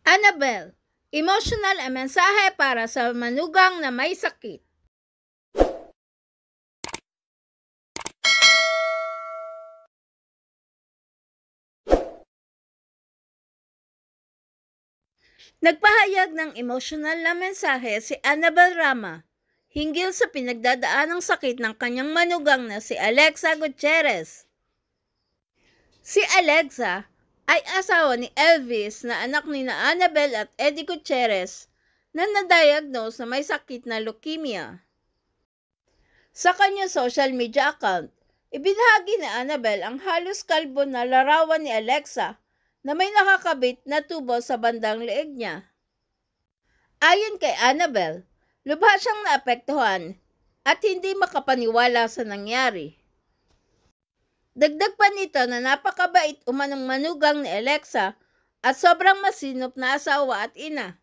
Annabelle, emotional ang mensahe para sa manugang na may sakit. Nagpahayag ng emosyonal na mensahe si Annabelle Rama hinggil sa pinagdadaanang sakit ng kanyang manugang na si Alexa Gutierrez. Si Alexa ay asawa ni Elvis na anak ni Annabelle at Eddie Gutierrez na na-diagnose na may sakit na leukemia. Sa kanyang social media account, ibinahagi ni Annabelle ang halos kalbo na larawan ni Alexa na may nakakabit na tubo sa bandang leeg niya. Ayon kay Annabelle, lubha siyang naapektuhan at hindi makapaniwala sa nangyari. Dagdag pa nito na napakabait umanong manugang ni Alexa at sobrang masinop na asawa at ina.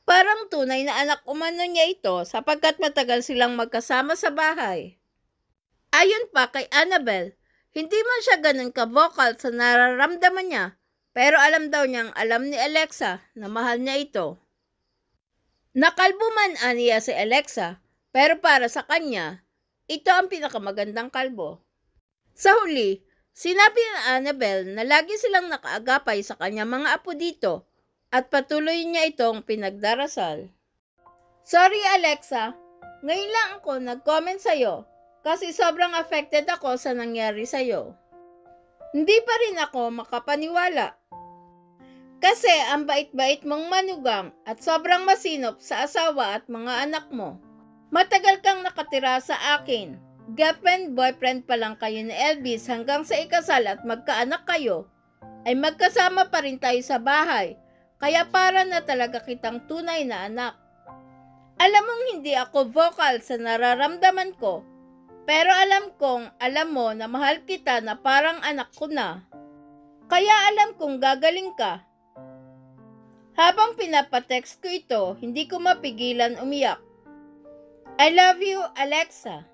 Parang tunay na anak umano niya ito sapagkat matagal silang magkasama sa bahay. Ayon pa kay Annabelle, hindi man siya ganun ka-vocal sa nararamdaman niya, pero alam daw niyang alam ni Alexa na mahal niya ito. Nakalbo man aniya si Alexa, pero para sa kanya, ito ang pinakamagandang kalbo. Sa huli, sinabi ni Annabelle na lagi silang nakaagapay sa kanyang mga apo dito at patuloy niya itong pinagdarasal. Sorry Alexa, ngayon lang ako nag-comment sa'yo kasi sobrang affected ako sa nangyari sa'yo. Hindi pa rin ako makapaniwala. Kasi ang bait-bait mong manugang at sobrang masinop sa asawa at mga anak mo. Matagal kang nakatira sa akin. Girlfriend, boyfriend pa lang kayo ni Elvis hanggang sa ikasal at magkaanak kayo, ay magkasama pa rin tayo sa bahay, kaya para na talaga kitang tunay na anak. Alam mong hindi ako vocal sa nararamdaman ko, pero alam kong alam mo na mahal kita na parang anak ko na. Kaya alam kong gagaling ka. Habang pinapatext ko ito, hindi ko mapigilan umiyak. I love you, Alexa.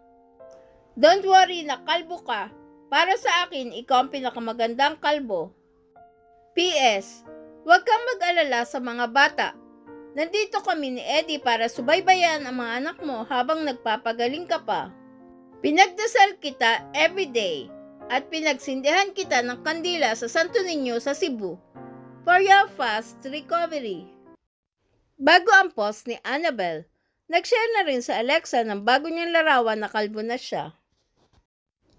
Don't worry na kalbo ka. Para sa akin, ikaw ang pinakamagandang kalbo. P.S. Huwag kang mag-alala sa mga bata. Nandito kami ni Eddie para subaybayan ang mga anak mo habang nagpapagaling ka pa. Pinagdasal kita everyday at pinagsindihan kita ng kandila sa Santo Niño sa Cebu for your fast recovery. Bago ang post ni Annabelle, nag-share na rin sa Alexa ng bago niyang larawan na kalbo na siya.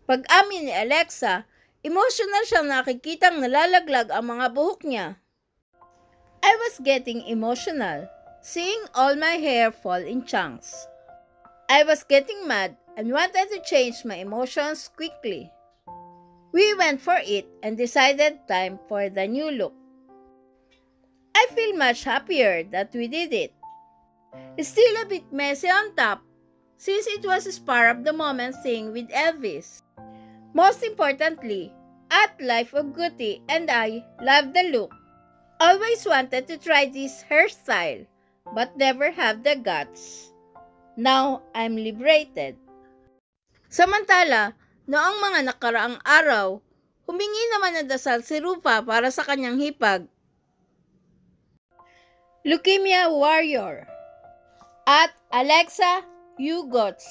Pag-amin ni Alexa, emotional siyang nakikitang nalalaglag ang mga buhok niya. I was getting emotional, seeing all my hair fall in chunks. I was getting mad and wanted to change my emotions quickly. We went for it and decided time for the new look. I feel much happier that we did it. It's still a bit messy on top, since it was a spur of the moment thing with Elvis. Most importantly, at Life of Guti and I love the look. Always wanted to try this hairstyle, but never have the guts. Now, I'm liberated. Samantala, noong mga nakaraang araw, humingi naman ng dasal si Rupa para sa kanyang hipag. Leukemia Warrior. At Alexa Ugots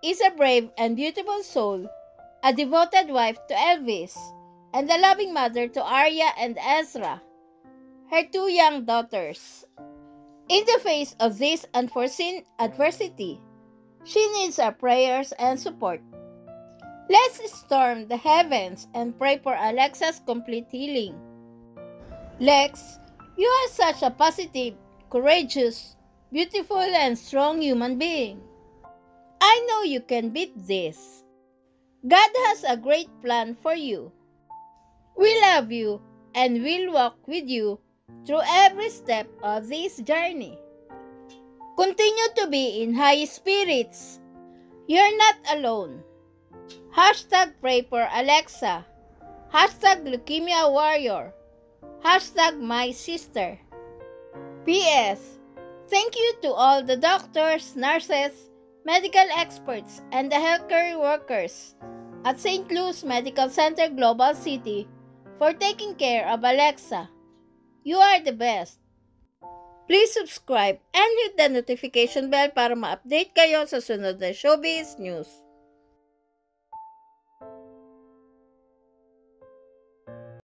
is a brave and beautiful soul, a devoted wife to Elvis, and a loving mother to Arya and Ezra, her two young daughters. In the face of this unforeseen adversity, she needs our prayers and support. Let's storm the heavens and pray for Alexa's complete healing. Lex, you are such a positive, courageous, beautiful, and strong human being. I know you can beat this. God has a great plan for you. We love you and will walk with you through every step of this journey. Continue to be in high spirits. You're not alone. Hashtag pray for Alexa. Hashtag leukemia warrior. Hashtag my sister. P.S. Thank you to all the doctors, nurses, medical experts, and the healthcare workers at St. Louis Medical Center Global City for taking care of Alexa. You are the best! Please subscribe and hit the notification bell para ma-update kayo sa sunod na showbiz news.